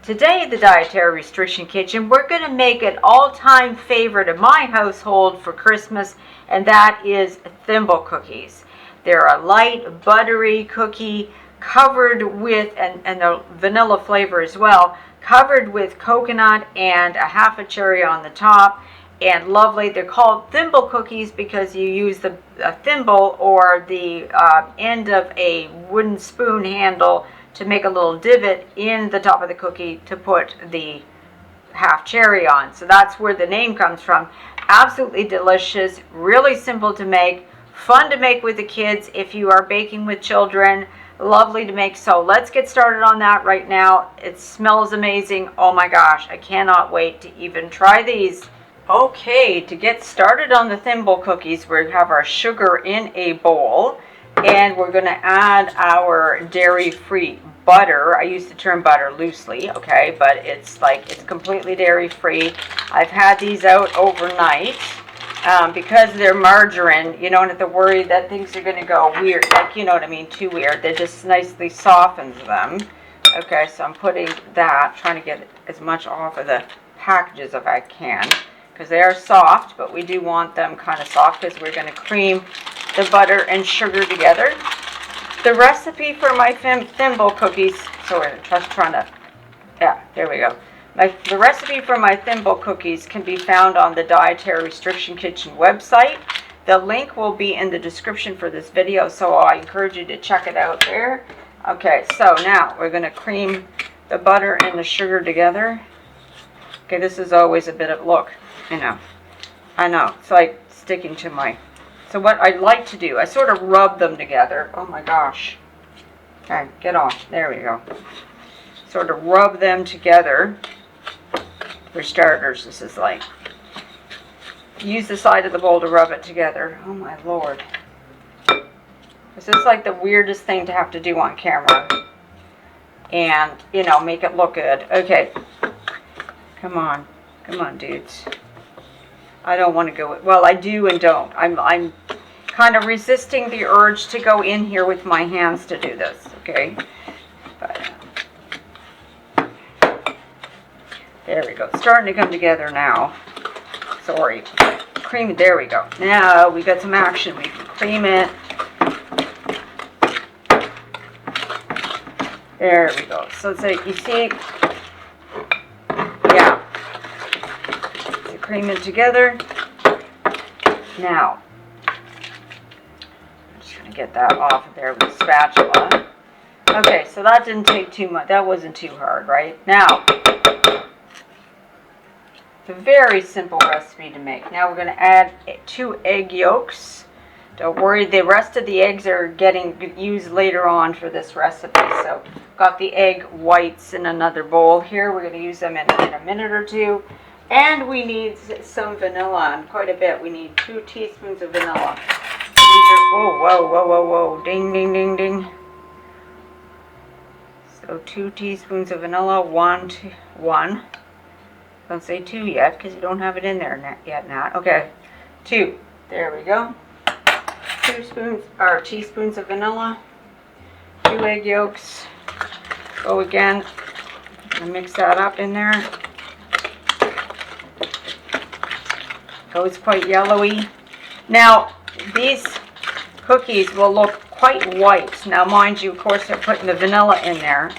Today at the Dietary Restriction Kitchen, we're going to make an all-time favorite of my household for Christmas, and that is Thimble Cookies. They're a light, buttery cookie covered with, and the vanilla flavor as well, covered with coconut and a half a cherry on the top, and lovely. They're called Thimble Cookies because you use a thimble or the end of a wooden spoon handle to make a little divot in the top of the cookie to put the half cherry on. So that's where the name comes from. Absolutely delicious, really simple to make, fun to make with the kids if you are baking with children. Lovely to make. So let's get started on that right now. It smells amazing. Oh my gosh, I cannot wait to even try these. Okay, to get started on the Thimble Cookies, we have our sugar in a bowl, and we're going to add our dairy-free butter. I use the term butter loosely, okay, but it's completely dairy-free. I've had these out overnight. Because they're margarine, you don't have to worry that things are going to go weird, like, you know what I mean, too weird. They just nicely softens them. Okay, so I'm putting that, trying to get as much off of the packages if I can, because they are soft, but we do want them kind of soft because we're going to cream the butter and sugar together. The recipe for my Thimble Cookies, so we're just trying to, yeah, there we go. The recipe for my Thimble Cookies can be found on the Dietary Restriction Kitchen website. The link will be in the description for this video, so I encourage you to check it out there. Okay, so now we're going to cream the butter and the sugar together. Okay, this is always a bit of, look, I know, it's like sticking to my, so what I like to do, I sort of rub them together. Oh my gosh. Okay, get off, there we go. Sort of rub them together. For starters, this is like, use the side of the bowl to rub it together. Oh my Lord. This is like the weirdest thing to have to do on camera. And, make it look good. Okay. Come on, dudes. I don't want to go, well, I do and don't. I'm kind of resisting the urge to go in here with my hands to do this, okay? But, there we go. It's starting to come together now. Sorry. Cream it. There we go. Now we got some action. We can cream it. There we go. So it's like, you see, yeah. So cream it together. Now, I'm just going to get that off of there with a spatula. Okay, so that didn't take too much. That wasn't too hard, right? Now, it's a very simple recipe to make. Now we're going to add 2 egg yolks. Don't worry, the rest of the eggs are getting used later on for this recipe. So got the egg whites in another bowl here. We're going to use them in a minute or two. And we need some vanilla, and quite a bit. We need 2 teaspoons of vanilla. These are, oh, whoa, ding, ding, ding, ding. So 2 teaspoons of vanilla, 1. Don't say 2 yet because you don't have it in there yet, Nat. Okay, 2. There we go. 2 teaspoons of vanilla. 2 egg yolks. Go again. And mix that up in there. Oh, it's quite yellowy. Now, these cookies will look quite white. Now, mind you, of course, they're putting the vanilla in there.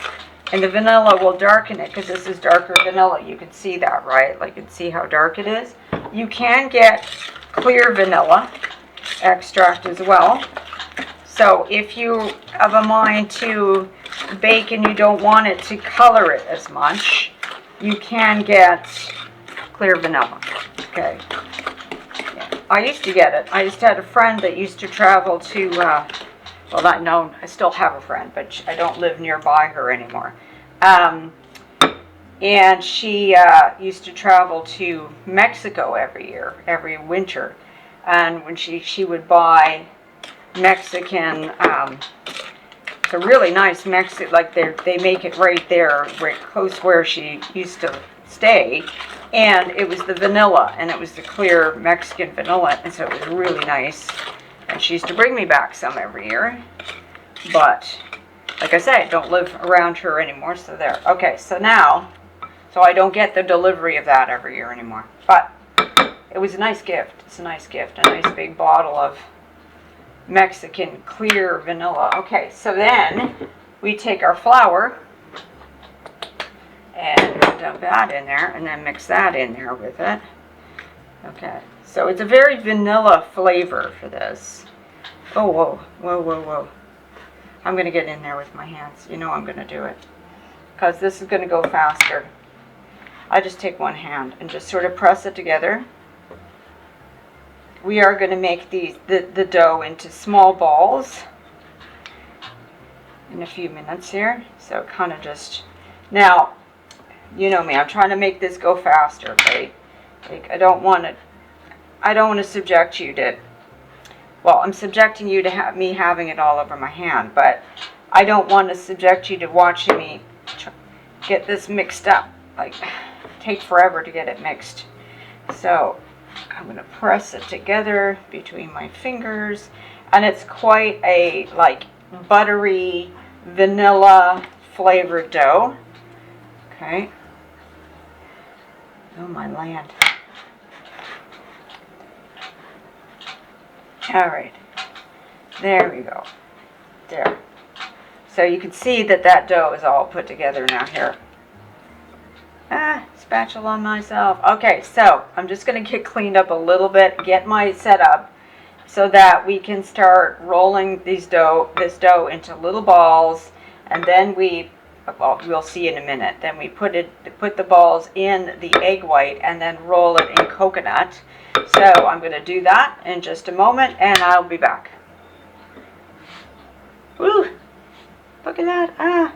And the vanilla will darken it because this is darker vanilla. You can see that, right? Like, you can see how dark it is. You can get clear vanilla extract as well. So if you have a mind to bake and you don't want it to color it as much, you can get clear vanilla. Okay. Yeah. I used to get it. I just had a friend that used to travel to, well, I still have a friend, but I don't live nearby her anymore. And she used to travel to Mexico every winter. And when she would buy Mexican, it's a really nice Mexican, like they make it right there, right close where she used to stay. And it was the vanilla, and it was the clear Mexican vanilla, and so it was really nice. And she used to bring me back some every year. But, like I say, I don't live around her anymore, so there. Okay, so now So I don't get the delivery of that every year anymore. But it was a nice gift. It's a nice gift. A nice big bottle of Mexican clear vanilla. Okay, so then we take our flour and dump that in there and then mix that in there with it. Okay, so it's a very vanilla flavor for this. Oh, whoa, whoa, whoa, whoa. I'm going to get in there with my hands. You know I'm going to do it. Because this is going to go faster. I just take one hand and just sort of press it together. We are going to make the dough into small balls in a few minutes here. So kind of just, now, you know me, I'm trying to make this go faster, right? Like, I don't want to subject you to, well, I'm subjecting you to me having it all over my hand, but I don't want to subject you to watching me get this mixed up. Like, take forever to get it mixed. So I'm going to press it together between my fingers, and it's quite a like buttery vanilla flavored dough. Okay. Oh my land. All right. There we go. There. So you can see that dough is all put together now here. Spatula on myself. Okay, so I'm just going to get cleaned up a little bit, get my setup so that we can start rolling this dough into little balls, and then we'll see in a minute. Then we put the balls in the egg white and then roll it in coconut. So I'm going to do that in just a moment, and I'll be back. Woo! Look at that.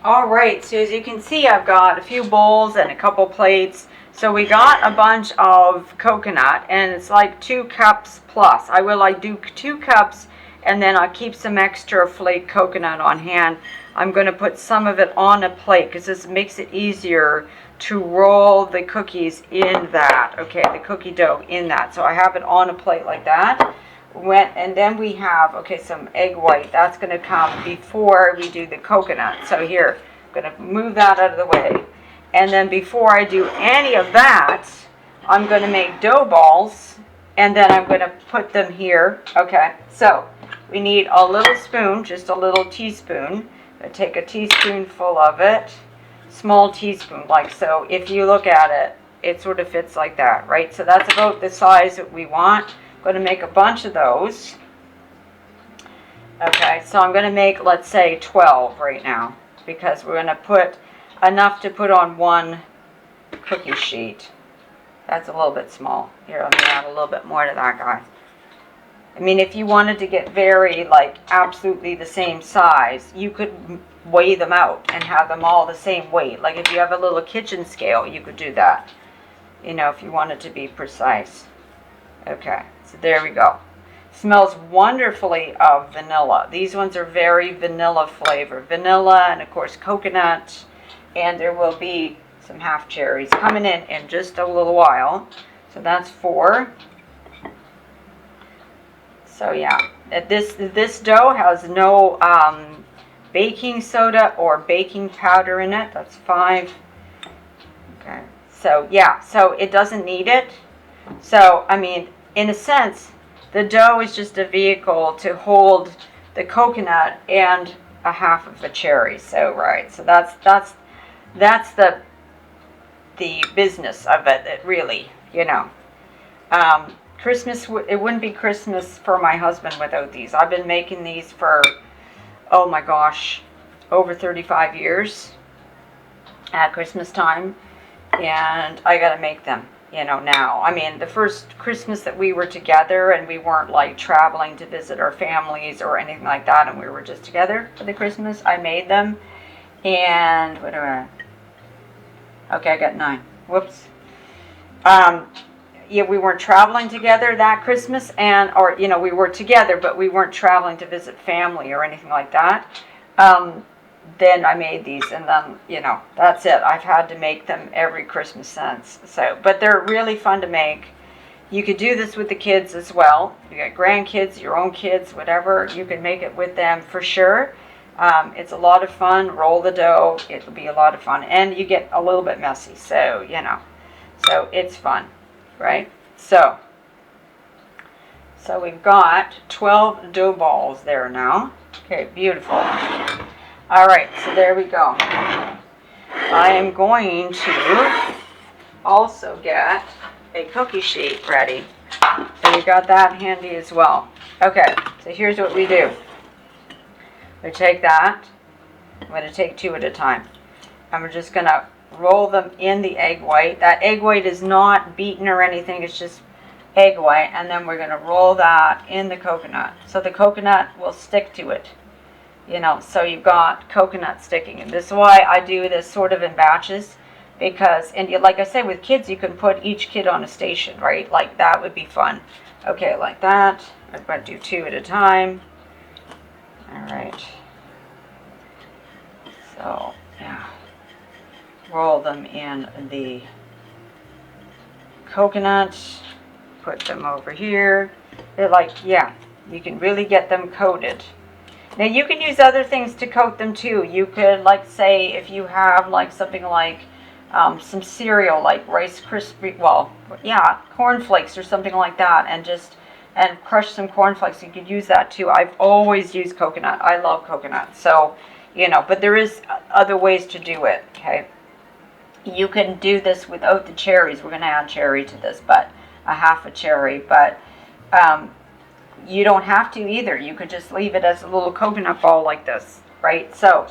All right, so as you can see, I've got a few bowls and a couple plates. So we got a bunch of coconut, and it's like 2 cups plus. I will do 2 cups, and then I'll keep some extra flake coconut on hand. I'm going to put some of it on a plate because this makes it easier to roll the cookies in that. Okay, the cookie dough in that. So I have it on a plate like that. And then we have, okay, some egg white. That's going to come before we do the coconut. So here, I'm going to move that out of the way. And then before I do any of that, I'm going to make dough balls. And then I'm going to put them here. Okay, so we need a little spoon, just a little teaspoon. I take a teaspoonful of it. Small teaspoon, like so. If you look at it, it sort of fits like that, right? So that's about the size that we want. Going to make a bunch of those. Okay, so I'm going to make, let's say, 12 right now, because we're going to put enough to put on one cookie sheet. That's a little bit small. Here, let me add a little bit more to that, guys. I mean, if you wanted to get very, like, absolutely the same size, you could weigh them out and have them all the same weight. Like, if you have a little kitchen scale, you could do that, you know, if you wanted to be precise. Okay, so there we go. Smells wonderfully of vanilla. These ones are very vanilla flavor. Vanilla and, of course, coconut. And there will be some half cherries coming in just a little while. So that's 4. So yeah, this dough has no baking soda or baking powder in it. That's 5. Okay, so yeah, so it doesn't need it. So, I mean, in a sense, the dough is just a vehicle to hold the coconut and a half of the cherry. So, right, so that's the business of it really, you know. Christmas, it wouldn't be Christmas for my husband without these. I've been making these for, oh my gosh, over 35 years at Christmas time, and I gotta make them, you know, now. I mean, the first Christmas that we were together and we weren't like traveling to visit our families or anything like that, and we were just together for the Christmas, I made them. And what do I, okay, I got 9. Whoops. Yeah, we weren't traveling together that Christmas, or you know, we were together, but we weren't traveling to visit family or anything like that. Then I made these, and then, you know, that's it. I've had to make them every Christmas since. So, but they're really fun to make. You could do this with the kids as well. You got grandkids, your own kids, whatever. You can make it with them for sure. It's a lot of fun. Roll the dough. It'll be a lot of fun. And you get a little bit messy. So, so it's fun, right? So we've got 12 dough balls there now. Okay, beautiful. All right, so there we go. I am going to also get a cookie sheet ready. So you got that handy as well. Okay, so here's what we do. We take that. I'm going to take 2 at a time. And we're just going to roll them in the egg white. That egg white is not beaten or anything. It's just egg white. And then we're going to roll that in the coconut. So the coconut will stick to it. So you've got coconut sticking. And this is why I do this sort of in batches. Because, and like I said, with kids, you can put each kid on a station, right? Like that would be fun. Okay, like that. I'm going to do 2 at a time. All right. So, yeah. Roll them in the coconut. Put them over here. They're like, yeah, you can really get them coated. Now, you can use other things to coat them too. You could, like, say, if you have, like, something like some cereal, like Rice Krispie, cornflakes or something like that, and crush some cornflakes. You could use that too. I've always used coconut. I love coconut. So, but there is other ways to do it, okay? You can do this without the cherries. We're going to add cherry to this, but a half a cherry. But you don't have to either. You could just leave it as a little coconut ball like this, right? So,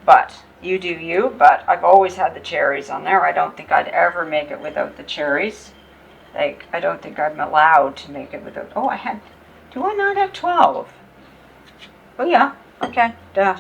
but you do you. But I've always had the cherries on there. I don't think I'd ever make it without the cherries. Like, I don't think I'm allowed to make it without... Oh, do I not have 12? Oh, yeah. Okay. Duh.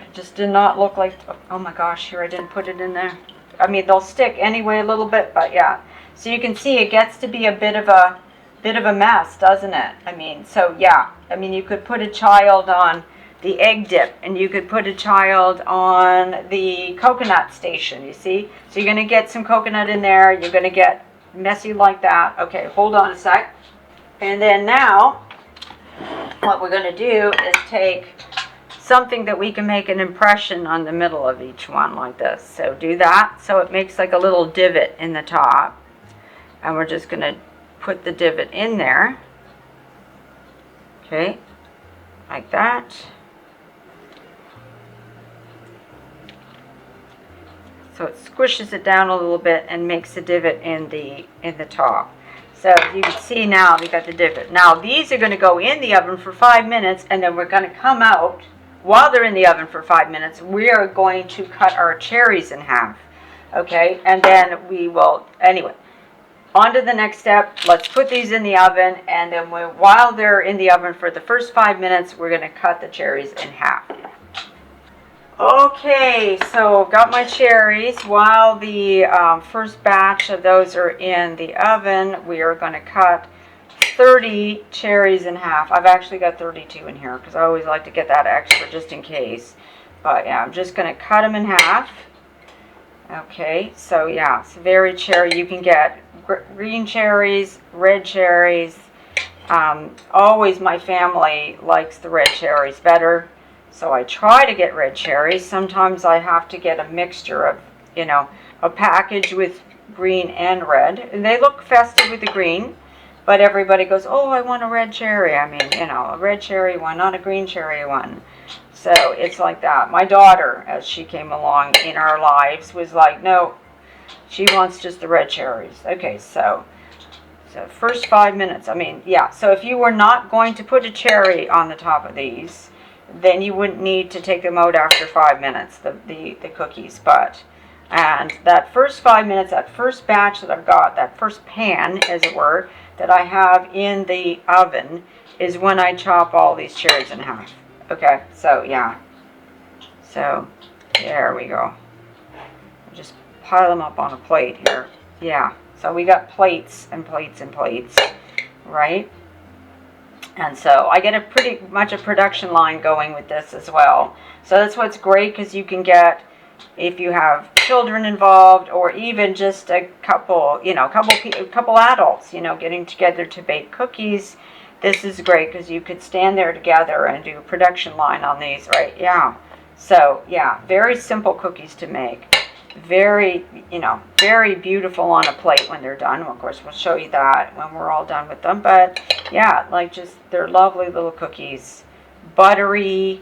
It just did not look like... Oh, my gosh. Here, I didn't put it in there. I mean, they'll stick anyway a little bit, but yeah. So you can see it gets to be a bit of a mess, doesn't it? I mean, so yeah. I mean, you could put a child on the egg dip, and you could put a child on the coconut station, you see? So you're going to get some coconut in there. You're going to get messy like that. Okay, hold on a sec. And then now, what we're going to do is take something that we can make an impression on the middle of each one like this. So do that. So it makes like a little divot in the top. And we're just going to put the divot in there. Okay, like that. So it squishes it down a little bit and makes a divot in the top. So you can see now we got the divot. Now these are going to go in the oven for 5 minutes, and then we're going to come out while they're in the oven for 5 minutes. We are going to cut our cherries in half. Okay, and then we will, anyway, on to the next step. Let's put these in the oven, and then while they're in the oven for the first 5 minutes, we're going to cut the cherries in half. Okay, so got my cherries. While the first batch of those are in the oven, we are going to cut 30 cherries in half. I've actually got 32 in here because I always like to get that extra just in case. But yeah, I'm just going to cut them in half. Okay, so yeah, it's very cherry. You can get green cherries, red cherries. Always my family likes the red cherries better. So I try to get red cherries. Sometimes I have to get a mixture of, a package with green and red. And they look festive with the green, but everybody goes, oh, I want a red cherry. I mean, a red cherry one, not a green cherry one. So it's like that. My daughter, as she came along in our lives, was like, no, she wants just the red cherries. Okay, so first 5 minutes. I mean, yeah. So if you were not going to put a cherry on the top of these, then you wouldn't need to take them out after 5 minutes, the cookies. And that first 5 minutes, that first batch that I've got, that first pan, as it were, that I have in the oven, is when I chop all these cherries in half. Okay, so yeah. So there we go. Just pile them up on a plate here. Yeah, so we got plates and plates and plates, right? And so I get pretty much a production line going with this as well. So that's what's great, because you can get, if you have children involved, or even just a couple, couple adults, getting together to bake cookies. This is great because you could stand there together and do a production line on these, right? Yeah. So, yeah, very simple cookies to make. Very, very beautiful on a plate when they're done. Of course, we'll show you that when we're all done with them. But, yeah, like just, they're lovely little cookies. Buttery,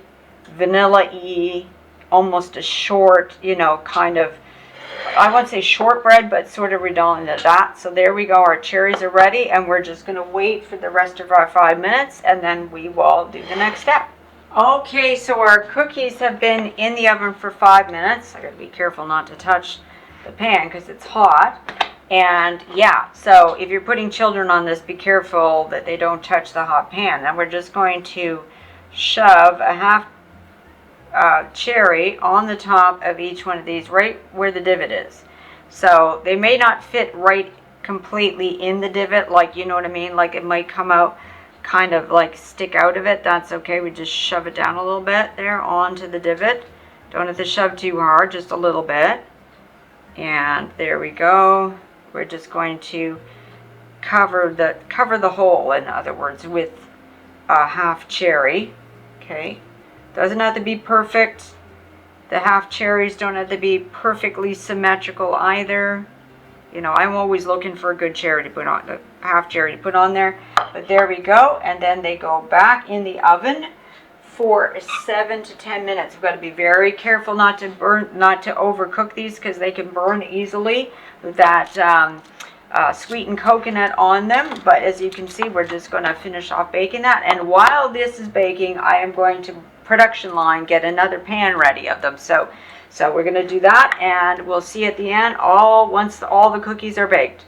vanilla-y, almost a short, kind of, I wouldn't say shortbread, but sort of redolent to that. So there we go. Our cherries are ready, and we're just going to wait for the rest of our 5 minutes, and then we will do the next step. Okay, so our cookies have been in the oven for 5 minutes. I got to be careful not to touch the pan because it's hot. And yeah, so if you're putting children on this, be careful that they don't touch the hot pan. And we're just going to shove a half cherry on the top of each one of these, right where the divot is. So they may not fit right completely in the divot, like, you know what I mean? Like it might come out kind of like stick out of it. That's okay. We just shove it down a little bit there onto the divot. Don't have to shove too hard, just a little bit. And there we go. We're just going to cover the hole, in other words, with a half cherry. Okay. Doesn't have to be perfect. The half cherries don't have to be perfectly symmetrical either. I'm always looking for a good cherry to put on, a half cherry to put on there. But there we go. And then they go back in the oven for 7 to 10 minutes. We've got to be very careful not to overcook these because they can burn easily with that sweetened coconut on them. But as you can see, we're just going to finish off baking that. And while this is baking, I am going to production line get another pan ready of them. So we're going to do that, and we'll see at the end once all the cookies are baked.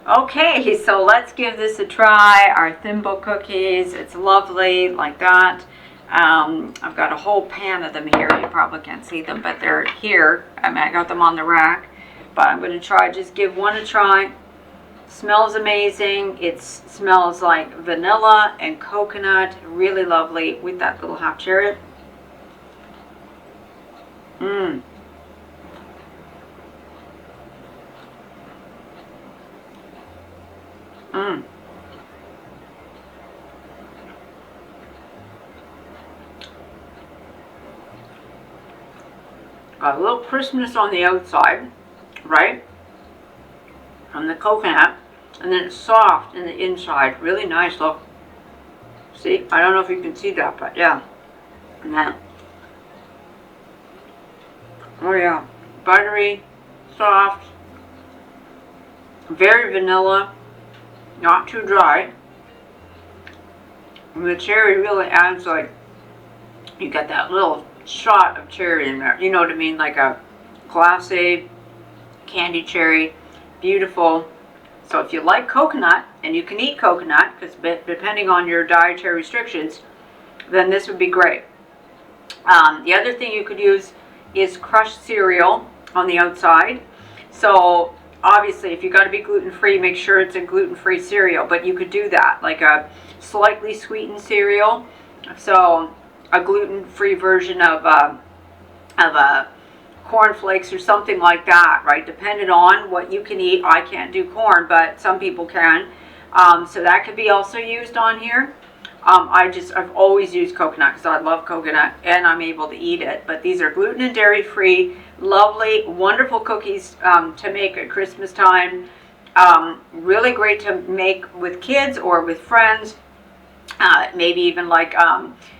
Okay, so let's give this a try. Our Thimble cookies, it's lovely like that. I've got a whole pan of them here. You probably can't see them, but they're here. I got them on the rack, but I'm going to just give one a try. Smells amazing. It smells like vanilla and coconut. Really lovely with that little half cherry. Mmm. Mmm. Got a little crispness on the outside, right? From the coconut, and then it's soft in the inside. Really nice. Look. See? I don't know if you can see that, but yeah. And then, oh yeah, buttery, soft, very vanilla, not too dry. And the cherry really adds, like, you get that little shot of cherry in there. You know what I mean? Like a glacé candy cherry. Beautiful. So if you like coconut, and you can eat coconut, because depending on your dietary restrictions, then this would be great. The other thing you could use is crushed cereal on the outside. So obviously, if you got to be gluten-free, make sure it's a gluten-free cereal. But you could do that, like a slightly sweetened cereal. So a gluten-free version of cornflakes or something like that, right? Depending on what you can eat. I can't do corn, but some people can. So that could be also used on here. I've always used coconut because I love coconut and I'm able to eat it. But these are gluten and dairy free, lovely, wonderful cookies to make at Christmas time. Really great to make with kids or with friends. Maybe even like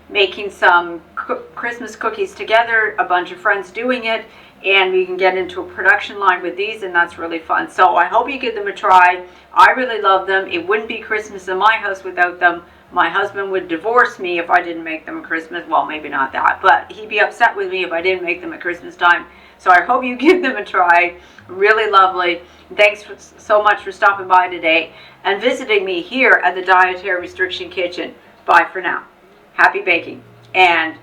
making some Christmas cookies together, a bunch of friends doing it, and we can get into a production line with these, and that's really fun. So I hope you give them a try. I really love them. It wouldn't be Christmas in my house without them. My husband would divorce me if I didn't make them at Christmas. Well, maybe not that, but he'd be upset with me if I didn't make them at Christmas time. So I hope you give them a try. Really lovely. Thanks so much for stopping by today and visiting me here at the Dietary Restriction Kitchen. Bye for now. Happy baking and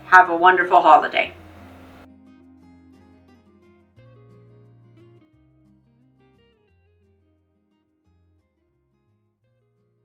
have a wonderful holiday.